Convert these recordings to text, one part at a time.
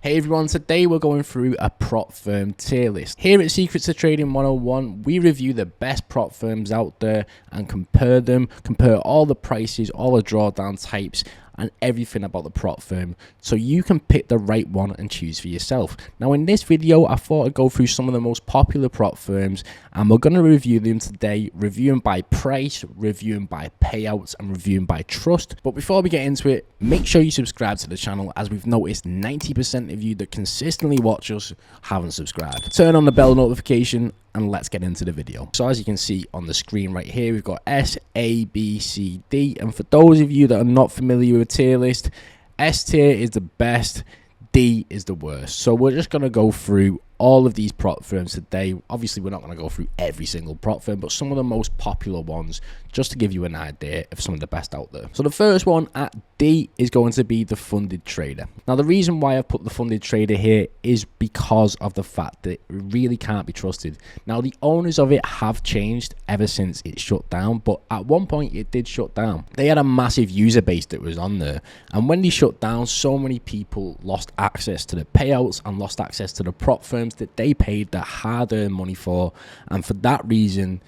Hey everyone, today we're going through a prop firm tier list. Here at Secrets to Trading 101, we review the best prop firms out there and compare them, compare all the prices, all the drawdown types, and everything about the prop firm so you can pick the right one and choose for yourself. Now in this video, I thought I'd go through some of the most popular prop firms and we're going to review them today, reviewing by price, reviewing by payouts, and reviewing by trust. But before we get into it, make sure you subscribe to the channel, as we've noticed 90% of you that consistently watch us haven't subscribed. Turn on the bell notification and let's get into the video. So as you can see on the screen right here, we've got S, A, B, C, D. And for those of you that are not familiar with a tier list, S tier is the best, D is the worst. So we're just going to go through all of these prop firms today. Obviously, we're not going to go through every single prop firm, but some of the most popular ones, just to give you an idea of some of the best out there. So the first one at D is going to be the funded trader. Now, the reason why I've put the funded trader here is because of the fact that it really can't be trusted. Now, the owners of it have changed ever since it shut down, but at one point it did shut down. They had a massive user base that was on there, and when they shut down, so many people lost access to the payouts and lost access to the prop firms that they paid their hard-earned money for, and for that reason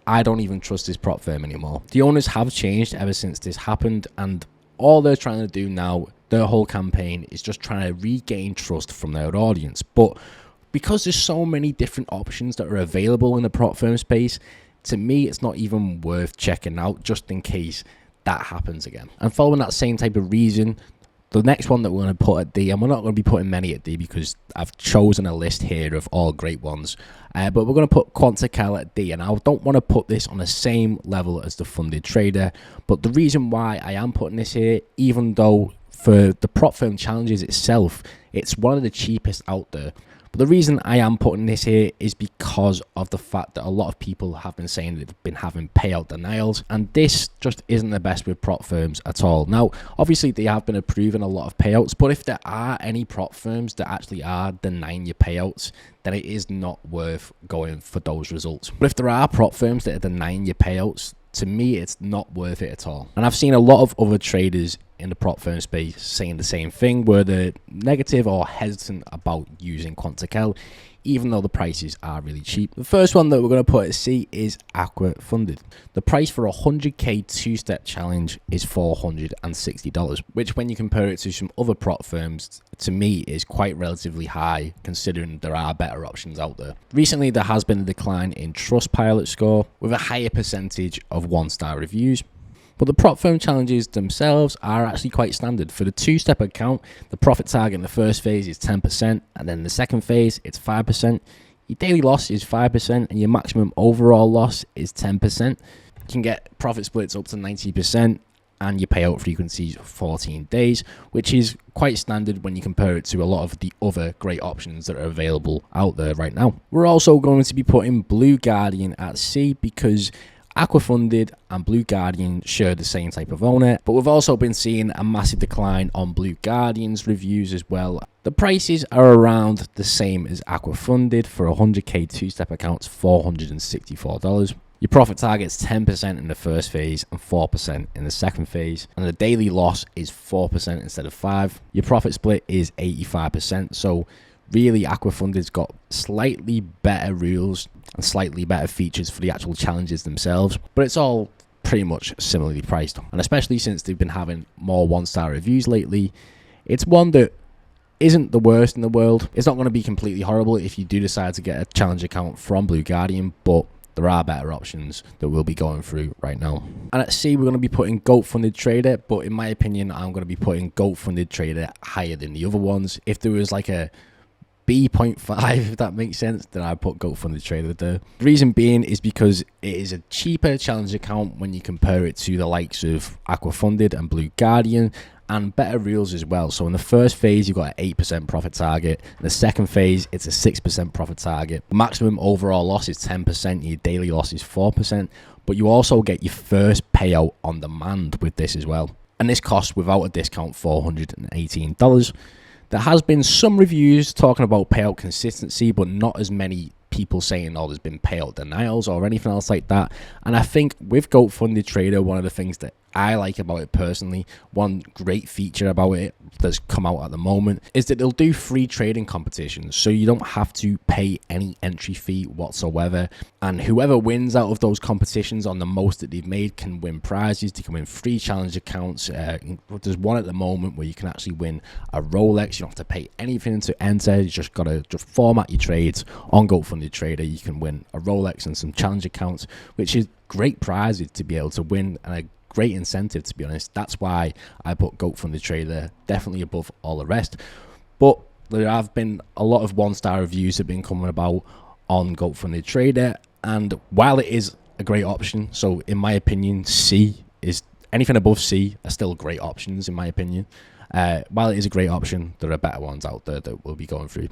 I don't even trust this prop firm anymore. The owners have changed ever since this happened, and all they're trying to do now, their whole campaign, is just trying to regain trust from their audience. But because there's so many different options that are available in the prop firm space, to me it's not even worth checking out just in case that happens again. And following that same type of reason, the next one that we're going to put at D, and we're not going to be putting many at D because I've chosen a list here of all great ones, but we're going to put Quantical at D, and I don't want to put this on the same level as the funded trader. But the reason why I am putting this here, even though for the prop firm challenges itself, it's one of the cheapest out there. But the reason I am putting this here is because of the fact that a lot of people have been saying that they've been having payout denials, and this just isn't the best with prop firms at all. Now, obviously they have been approving a lot of payouts, but if there are any prop firms that actually are denying your payouts, then it is not worth going for those results. But if there are prop firms that are denying your payouts, to me, it's not worth it at all. And I've seen a lot of other traders in the prop firm space saying the same thing, where they're negative or hesitant about using Quantical, even though the prices are really cheap. The first one that we're going to put at C is Aqua Funded. The price for a 100k two-step challenge is $460, which when you compare it to some other prop firms, to me is quite relatively high considering there are better options out there. Recently, there has been a decline in Trustpilot score with a higher percentage of one-star reviews. But the prop firm challenges themselves are actually quite standard. For the two-step account, the profit target in the first phase is 10%, and then the second phase, it's 5%. Your daily loss is 5%, and your maximum overall loss is 10%. You can get profit splits up to 90%, and your payout frequency is 14 days, which is quite standard when you compare it to a lot of the other great options that are available out there right now. We're also going to be putting Blue Guardian at C because Aqua Funded and Blue Guardian share the same type of owner, but we've also been seeing a massive decline on Blue Guardian's reviews as well. The prices are around the same as Aqua Funded. For a 100k two-step accounts, $464. Your profit target's 10% in the first phase and 4% in the second phase, and the daily loss is 4% instead of 5%. Your profit split is 85%, so really Aqua Funded's got slightly better rules and slightly better features for the actual challenges themselves, but it's all pretty much similarly priced. And especially since they've been having more one-star reviews lately, it's one that isn't the worst in the world. It's not going to be completely horrible if you do decide to get a challenge account from Blue Guardian, but there are better options that we'll be going through right now. And at C, we're going to be putting Goat Funded Trader, but in my opinion, I'm going to be putting Goat Funded Trader higher than the other ones. If there was like a B.5, if that makes sense, then I put Goat Funded Trader there. The reason being is because it is a cheaper challenge account when you compare it to the likes of Aqua Funded and Blue Guardian, and better rules as well. So in the first phase, you've got an 8% profit target. In the second phase, it's a 6% profit target. The maximum overall loss is 10%. Your daily loss is 4%. But you also get your first payout on demand with this as well. And this costs, without a discount, $418. There has been some reviews talking about payout consistency, but not as many people saying, oh, there's been payout denials or anything else like that. And I think with Goat Funded Trader, one of the things that I like about it personally, one great feature about it that's come out at the moment, is that they'll do free trading competitions, so you don't have to pay any entry fee whatsoever, and whoever wins out of those competitions on the most that they've made can win prizes. They can win free challenge accounts. There's one at the moment where you can actually win a Rolex. You don't have to pay anything to enter. You just gotta format your trades on GoFundedTrader. You can win a Rolex and some challenge accounts, which is great prizes to be able to win, and a great incentive, to be honest. That's why I put GoFundedTrader definitely above all the rest. But there have been a lot of 1-star reviews have been coming about on GoFundedTrader, and while it is a great option, so in my opinion, C is anything above C are still great options in my opinion. While it is a great option, there are better ones out there that we'll be going through.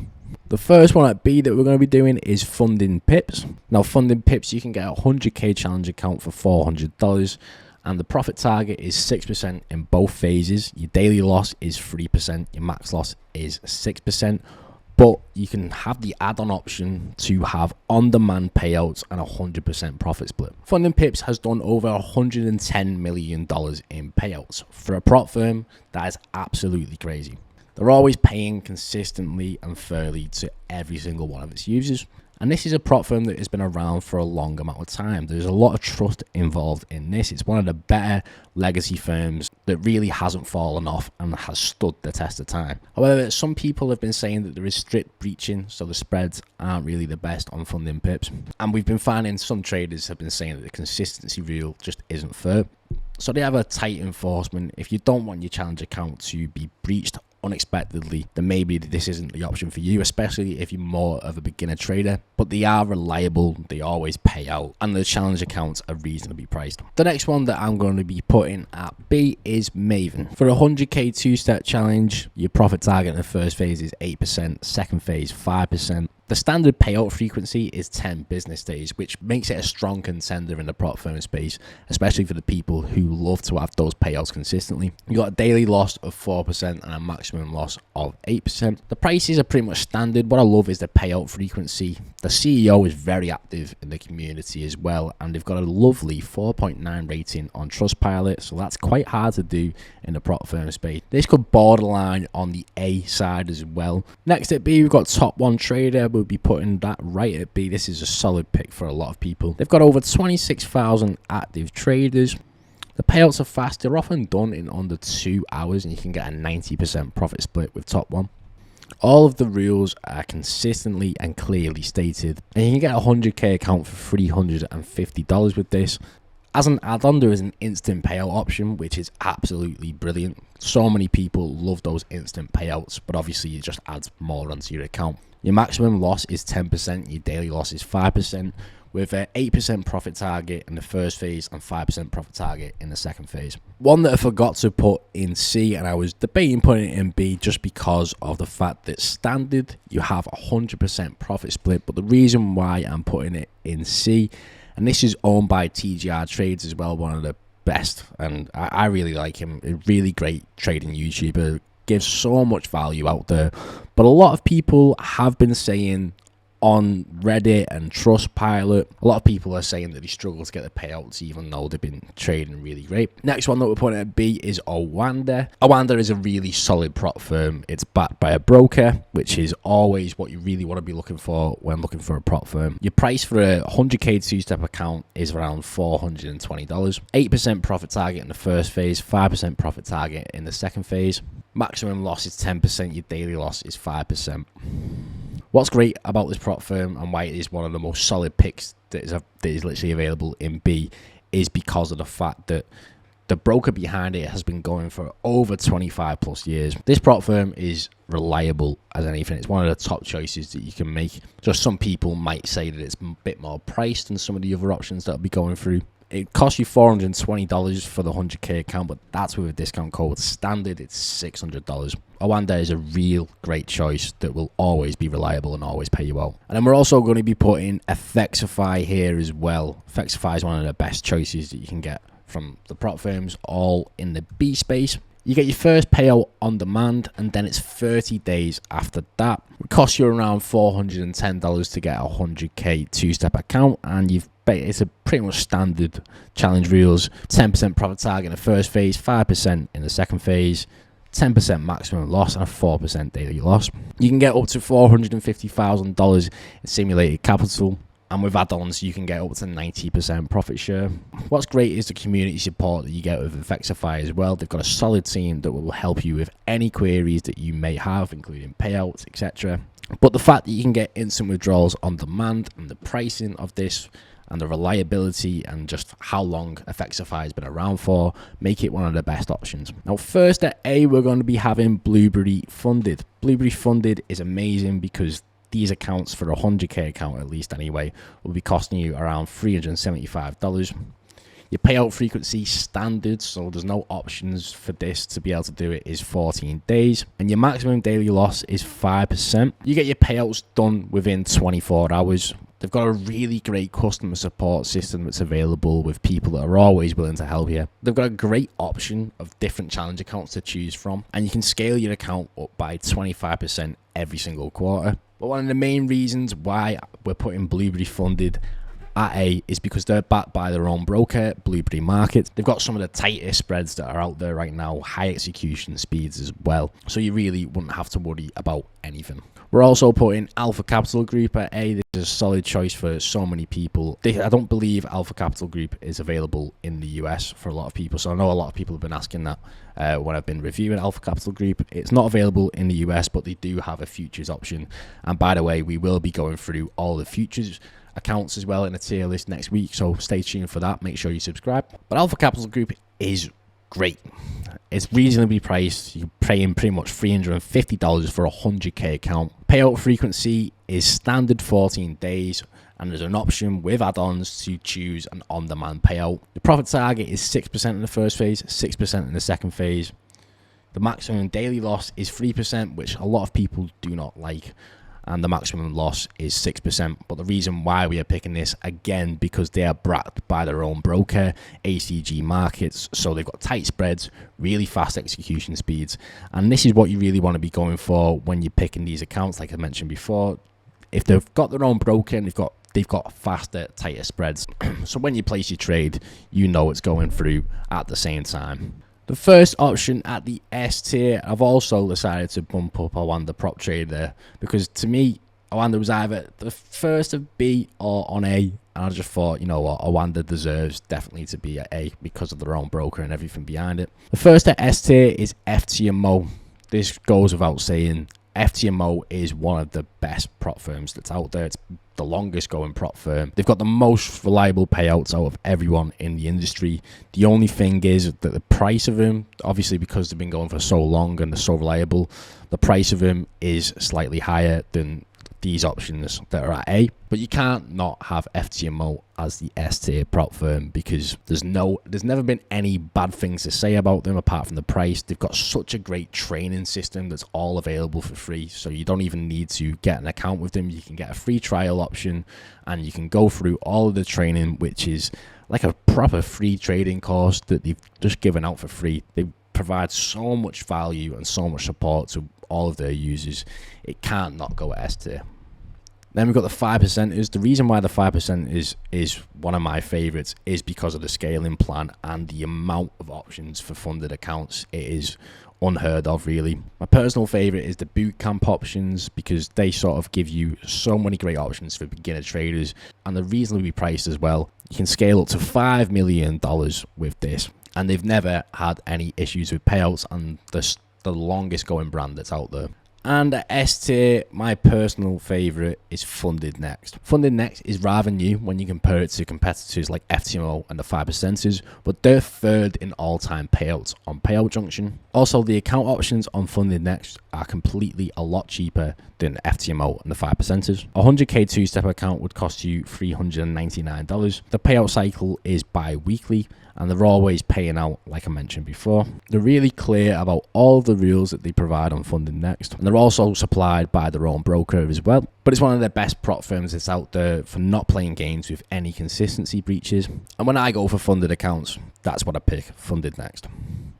The first one at B that we're going to be doing is funding pips. Now, funding pips, you can get a 100k challenge account for $400, and the profit target is 6% in both phases. Your daily loss is 3%, your max loss is 6%, but you can have the add-on option to have on-demand payouts and 100% profit split. Funding Pips has done over $110 million in payouts. For a prop firm, that is absolutely crazy. They're always paying consistently and fairly to every single one of its users. And this is a prop firm that has been around for a long amount of time. There's a lot of trust involved in this. It's one of the better legacy firms that really hasn't fallen off and has stood the test of time. However, some people have been saying that there is strict breaching, so the spreads aren't really the best on funding pips. And we've been finding some traders have been saying that the consistency rule just isn't fair. So they have a tight enforcement. If you don't want your challenge account to be breached unexpectedly, then maybe this isn't the option for you, especially if you're more of a beginner trader. But they are reliable, they always pay out, and the challenge accounts are reasonably priced. The next one that I'm going to be putting at B is Maven. For a 100k two-step challenge, your profit target in the first phase is 8%, second phase 5%. The standard payout frequency is 10 business days, which makes it a strong contender in the prop firm space, especially for the people who love to have those payouts consistently. You got a daily loss of 4% and a maximum loss of 8%. The prices are pretty much standard. What I love is the payout frequency. The CEO is very active in the community as well, and they've got a lovely 4.9 rating on Trustpilot, so that's quite hard to do in the prop firm space. This could borderline on the A side as well. Next at B, we've got Top 1 Trader. We'll be putting that right at B. This is a solid pick for a lot of people. They've got over 26,000 active traders. The payouts are fast. They're often done in under 2 hours, and you can get a 90% profit split with Top 1. All of the rules are consistently and clearly stated, and you can get a 100k account for $350 with this. As an add-on, there is an instant payout option, which is absolutely brilliant. So many people love those instant payouts, but obviously it just adds more onto your account. Your maximum loss is 10%, your daily loss is 5%, with an 8% profit target in the first phase and 5% profit target in the second phase. One that I forgot to put in C, and I was debating putting it in B just because of the fact that standard, you have 100% profit split, but the reason why I'm putting it in C, and this is owned by TGR Trades as well, one of the best, and I really like him, a really great trading YouTuber, gives so much value out there. But a lot of people have been saying on Reddit and Trustpilot, a lot of people are saying that they struggle to get the payouts even though they've been trading really great. Next one that we're putting at B is Owanda. Owanda is a really solid prop firm. It's backed by a broker, which is always what you really want to be looking for when looking for a prop firm. Your price for a 100k two-step account is around $420. 8% profit target in the first phase, 5% profit target in the second phase. Maximum loss is 10%, your daily loss is 5%. What's great about this prop firm and why it is one of the most solid picks that is literally available in B is because of the fact that the broker behind it has been going for over 25 plus years. This prop firm is reliable as anything. It's one of the top choices that you can make. Just some people might say that it's a bit more priced than some of the other options that will be going through. It costs you $420 for the 100k account, but that's with a discount code. Standard, it's $600. Owanda is a real great choice that will always be reliable and always pay you out. And then we're also going to be putting Effexify here as well. Effexify is one of the best choices that you can get from the prop firms, all in the B space. You get your first payout on demand, and then it's 30 days after that. We're Costs you around $410 to get a 100k two-step account, and it's a pretty much standard challenge rules. 10% profit target in the first phase, 5% in the second phase, 10% maximum loss, and a 4% daily loss. You can get up to $450,000 in simulated capital, and with add-ons you can get up to 90% profit share. What's great is the community support that you get with Effectify as well. They've got a solid team that will help you with any queries that you may have, including payouts, etc. But the fact that you can get instant withdrawals on demand, and the pricing of this, and the reliability, and just how long Effectify has been around for, make it one of the best options. Now, first at A, we're going to be having Blueberry Funded. Blueberry Funded is amazing because these accounts, for a 100k account at least anyway, will be costing you around $375. Your payout frequency standard, so there's no options for this to be able to do it, is 14 days. And your maximum daily loss is 5%. You get your payouts done within 24 hours. They've got a really great customer support system that's available with people that are always willing to help you. They've got a great option of different challenge accounts to choose from, and you can scale your account up by 25% every single quarter. But one of the main reasons why we're putting Blueberry Funded at A is because they're backed by their own broker, Blueberry Markets. They've got some of the tightest spreads that are out there right now, high execution speeds as well, so you really wouldn't have to worry about anything. We're also putting Alpha Capital Group at A. This is a solid choice for so many people. I don't believe Alpha Capital Group is available in the US for a lot of people, so I know a lot of people have been asking that when I've been reviewing Alpha Capital Group. It's not available in the US, but they do have a futures option. And by the way, we will be going through all the futures accounts as well in a tier list next week, so stay tuned for that. Make sure you subscribe. But Alpha Capital Group is great. It's reasonably priced. You're paying pretty much $350 for a 100k account. Payout frequency is standard 14 days, and there's an option with add-ons to choose an on-demand payout. The profit target is 6% in the first phase, 6% in the second phase. The maximum daily loss is 3%, which a lot of people do not like, and the maximum loss is 6%. But the reason why we are picking this, again, because they are backed by their own broker, ACG Markets, so they've got tight spreads, really fast execution speeds, and this is what you really want to be going for when you're picking these accounts. Like I mentioned before, if they've got their own broker and they've got faster, tighter spreads, so when you place your trade, you know it's going through at the same time. The first option at the S tier, I've also decided to bump up Awanda Prop Trader, because to me, Awanda was either the first of B or on A, and I just thought, you know what, Awanda deserves definitely to be at A because of their own broker and everything behind it. The first at S tier is FTMO. This goes without saying. FTMO is one of the best prop firms that's out there. It's the longest going prop firm. They've got the most reliable payouts out of everyone in the industry. The only thing is that the price of them, obviously because they've been going for so long and they're so reliable, the price of them is slightly higher than these options that are at A. But you can't not have FTMO as the S tier prop firm, because there's never been any bad things to say about them apart from the price. They've got such a great training system that's all available for free, so you don't even need to get an account with them. You can get a free trial option and you can go through all of the training, which is like a proper free trading course that they've just given out for free. They provide so much value and so much support to all of their users. It can't not go at S tier. Then we've got the 5%ers. The reason why the 5% is one of my favorites is because of the scaling plan and the amount of options for funded accounts. It is unheard of, really. My personal favorite is the bootcamp options, because they sort of give you so many great options for beginner traders, and they're reasonably priced as well. You can scale up to $5 million with this, and they've never had any issues with payouts, and the longest going brand that's out there. And at S tier, my personal favorite is Funded Next. Funded Next is rather new when you compare it to competitors like FTMO and the 5%ers, but they're third in all-time payouts on Payout Junction. Also, the account options on Funded Next are completely a lot cheaper than FTMO and the 5%ers. A 100k two-step account would cost you $399. The payout cycle is bi-weekly, and they're always paying out, like I mentioned before. They're really clear about all the rules that they provide on Funded Next, and they're also supplied by their own broker as well. But it's one of the best prop firms that's out there for not playing games with any consistency breaches. And when I go for funded accounts, that's what I pick, funded next.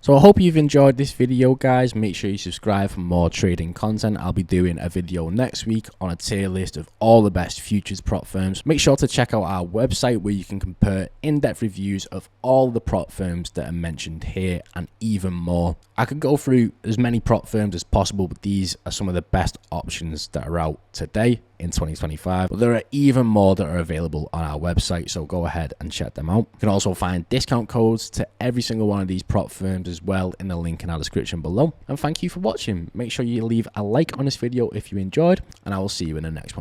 So I hope you've enjoyed this video, guys. Make sure you subscribe for more trading content. I'll be doing a video next week on a tier list of all the best futures prop firms. Make sure to check out our website where you can compare in-depth reviews of all the prop firms that are mentioned here and even more. I could go through as many prop firms as possible, but these are some of the best options that are out today in 2025. But there are even more that are available on our website, so go ahead and check them out. You can also find discount codes to every single one of these prop firms as well in the link in our description below. And thank you for watching. Make sure you leave a like on this video if you enjoyed, and I will see you in the next one.